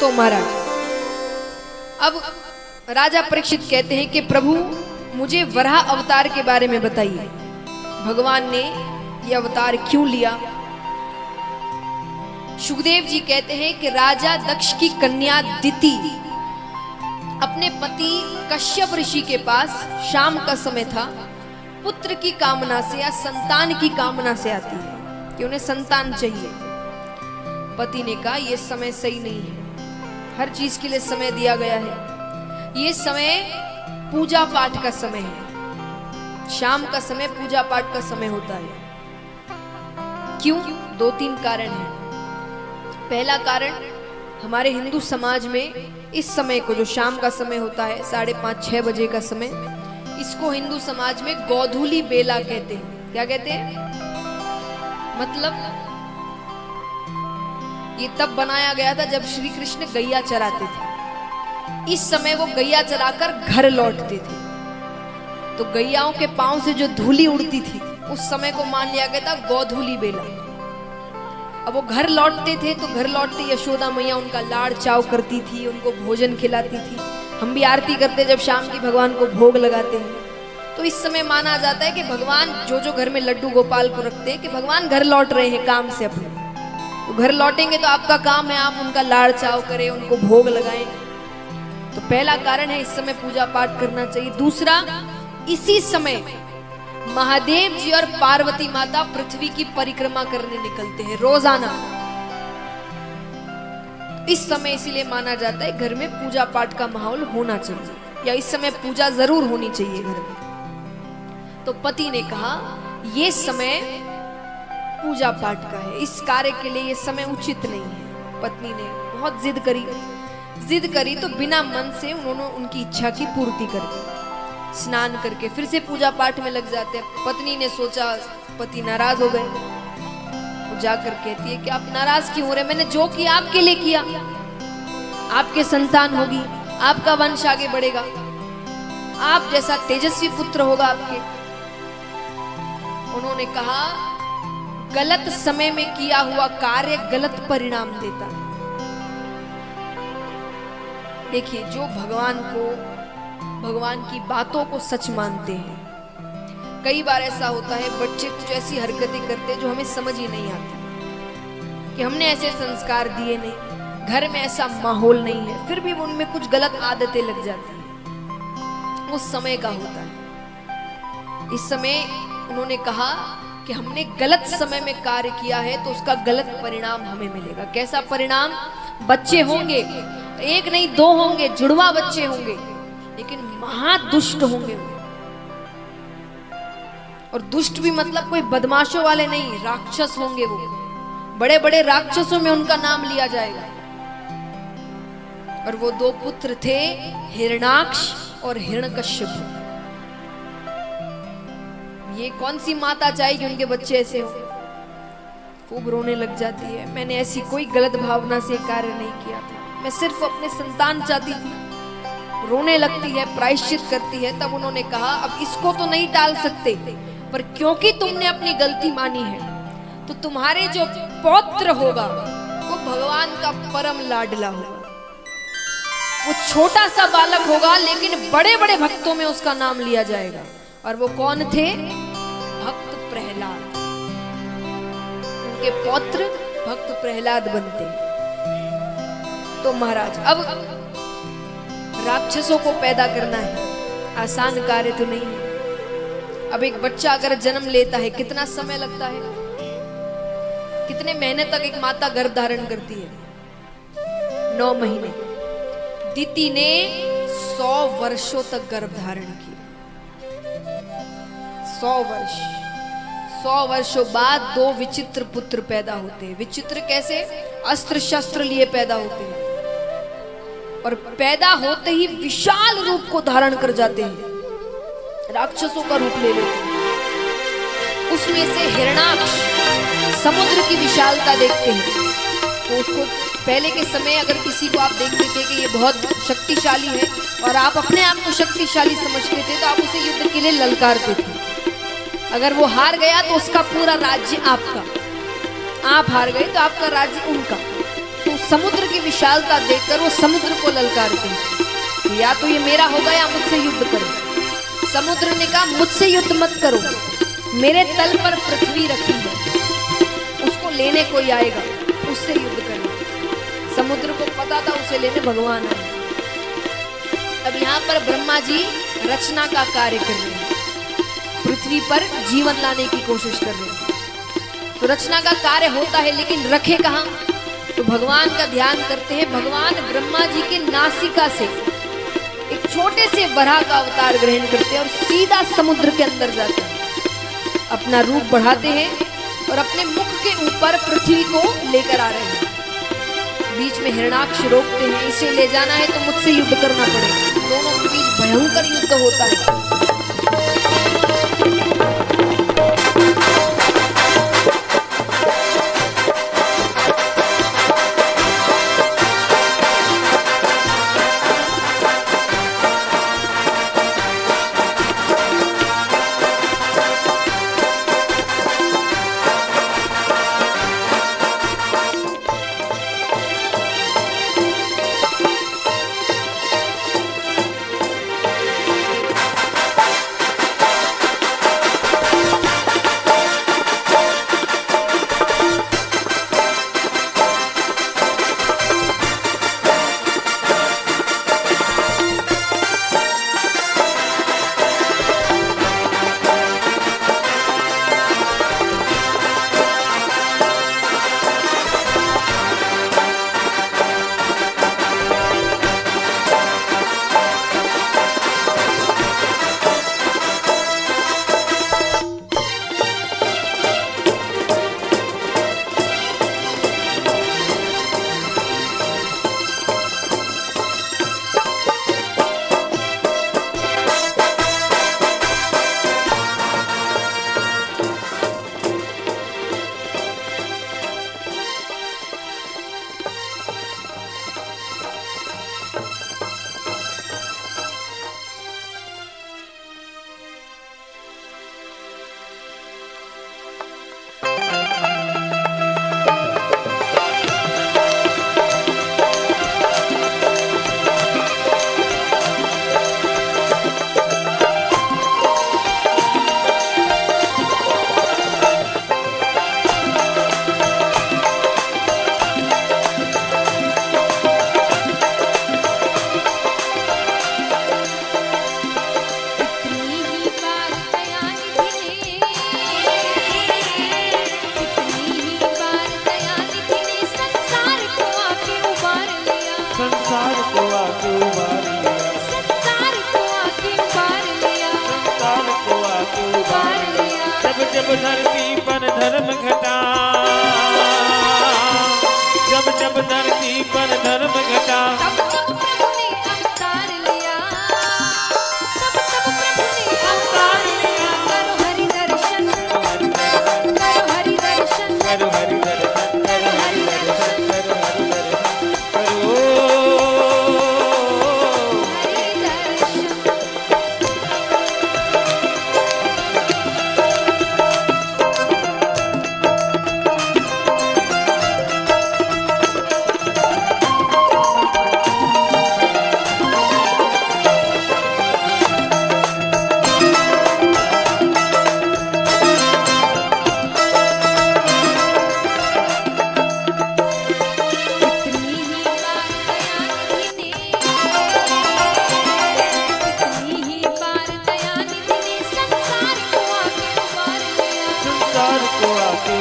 तो महाराज अब राजा परीक्षित कहते हैं कि प्रभु मुझे वराह अवतार के बारे में बताइए, भगवान ने यह अवतार क्यों लिया। सुखदेव जी कहते हैं कि राजा दक्ष की कन्या दिति अपने पति कश्यप ऋषि के पास शाम का समय था, पुत्र की कामना से या संतान की कामना से आती है कि उन्हें संतान चाहिए। पति ने कहा यह समय सही नहीं है, हर चीज के लिए समय दिया गया है, ये समय पूजा पाठ का समय है, शाम का समय पूजा पाठ का समय होता है। क्यों? 2-3 कारण हैं। पहला कारण, हमारे हिंदू समाज में इस समय को जो शाम का समय होता है 5:30-6 बजे का समय, इसको हिंदू समाज में गोधूली बेला कहते हैं। क्या कहते हैं? मतलब ये तब बनाया गया था जब श्री कृष्ण गैया चराते थे। इस समय वो गैया चराकर घर लौटते थे, तो गैयाओं के पांव से जो धूली उड़ती थी उस समय को मान लिया गया था गोधूली बेला। अब वो घर लौटते थे तो घर लौटते यशोदा मैया उनका लाड़ चाव करती थी, उनको भोजन खिलाती थी। हम भी आरती करते जब शाम की भगवान को भोग लगाते हैं, तो इस समय माना जाता है कि भगवान जो घर में लड्डू गोपाल को रखते हैं कि भगवान घर लौट रहे हैं काम से अपने, तो घर लौटेंगे तो आपका काम है आप उनका लाड़ चाव करें, उनको भोग लगाएं। तो पहला कारण है इस समय पूजा पाठ करना चाहिए। दूसरा, इसी समय महादेव जी और पार्वती माता पृथ्वी की परिक्रमा करने निकलते हैं रोजाना। इस समय इसीलिए माना जाता है घर में पूजा पाठ का माहौल होना चाहिए, या इस समय पूजा जरूर होनी चाहिए घर में। तो पति ने कहा यह समय पूजा पाठ का है, इस कार्य के लिए यह समय उचित नहीं है। पत्नी ने बहुत जिद करी तो बिना मन से उन्होंने उनकी इच्छा की पूर्ति कर दी। स्नान करके फिर से पूजा पाठ में लग जाते हैं। पत्नी ने सोचा पति नाराज हो गए, वो जाकर कहती है कि आप नाराज क्यों हो रहे, मैंने जो किया आपके लिए किया, आपके संतान होगी, आपका वंश आगे बढ़ेगा, आप जैसा तेजस्वी पुत्र होगा आपके। उन्होंने कहा गलत समय में किया हुआ कार्य गलत परिणाम देता है। देखिए, जो भगवान की बातों को सच मानते हैं, कई बार ऐसा होता है बच्चे कुछ ऐसी हरकतें करते हैं जो हमें समझ ही नहीं आती, कि हमने ऐसे संस्कार दिए नहीं, घर में ऐसा माहौल नहीं है, फिर भी उनमें कुछ गलत आदतें लग जाती हैं। वो समय का होता है। इस समय उन्होंने कहा कि हमने गलत समय में कार्य किया है तो उसका गलत परिणाम हमें मिलेगा। कैसा परिणाम? बच्चे होंगे, एक नहीं 2 होंगे, जुड़वा बच्चे होंगे, लेकिन महादुष्ट होंगे वो। और दुष्ट भी मतलब कोई बदमाशों वाले नहीं, राक्षस होंगे वो। बड़े बड़े राक्षसों में उनका नाम लिया जाएगा। और वो 2 पुत्र थे, हिरणाक्ष और हिरण्यकश्यप। ये कौन सी माता चाहेगी उनके बच्चे ऐसे हो? खूब रोने लग जाती है। मैंने ऐसी कोई गलत भावना से कार्य नहीं किया था, मैं सिर्फ अपने संतान चाहती थी। रोने लगती है, प्रायश्चित करती है। तब उन्होंने कहा अब इसको तो नहीं टाल सकते, पर क्योंकि तुमने अपनी गलती मानी है तो तुम्हारे जो पौत्र होगा वो भगवान का परम लाडला होगा। वो छोटा सा बालक होगा लेकिन बड़े बड़े भक्तों में उसका नाम लिया जाएगा। और वो कौन थे? भक्त प्रहलाद। उनके पौत्र भक्त प्रहलाद बनते हैं। तो महाराज, अब राक्षसों को पैदा करना है, आसान कार्य तो नहीं है। अब एक बच्चा अगर जन्म लेता है कितना समय लगता है, कितने महीने तक एक माता गर्भ धारण करती है? 9 महीने। दिति ने 100 वर्षों तक गर्भ धारण किया। 100 वर्षों बाद 2 विचित्र पुत्र पैदा होते हैं। विचित्र कैसे? अस्त्र शस्त्र लिए पैदा होते हैं, और पैदा होते ही विशाल रूप को धारण कर जाते हैं, राक्षसों का रूप ले लेते हैं। उसमें से हिरणाक्ष समुद्र की विशालता देखते हैं, तो उसको पहले के समय अगर किसी को आप देखते थे कि ये बहुत शक्तिशाली है और आप अपने आप को शक्तिशाली समझते थे, तो आप उसे युद्ध के लिए ललकारते थे। अगर वो हार गया तो उसका पूरा राज्य आपका, आप हार गए तो आपका राज्य उनका। तो समुद्र की विशालता देखकर वो समुद्र को ललकारते हैं, या तो ये मेरा होगा या मुझसे युद्ध करो। समुद्र ने कहा मुझसे युद्ध मत करो, मेरे तल पर पृथ्वी रखी है, उसको लेने कोई आएगा, उससे युद्ध करना। समुद्र को पता था उसे लेने भगवान आए। अब यहाँ पर ब्रह्मा जी रचना का कार्य कर रहे हैं, पृथ्वी पर जीवन लाने की कोशिश कर रहे हैं। तो रचना का कार्य होता है, लेकिन रखे कहाँ? तो भगवान का ध्यान करते हैं। भगवान ब्रह्मा जी के नासिका से एक छोटे से वराह का अवतार ग्रहण करते हैं और सीधा समुद्र के अंदर जाते हैं, अपना रूप बढ़ाते हैं और अपने मुख के ऊपर पृथ्वी को लेकर आ रहे हैं। बीच में हिरणाक्ष रोकते हैं, इसे ले जाना है तो मुझसे युद्ध करना पड़ेगा। दोनों के बीच भयंकर युद्ध होता है। जब धरती पर धर्म घटा, जब धरती पर धर्म घटा, तब प्रभु ने अवतार लिया, तब प्रभु ने अवतार लिया। करो हरि दर्शन, करो हरि दर्शन, करो हरि दर्शन, करो हरि दर्शन, करो हरि दर्शन, करो को आके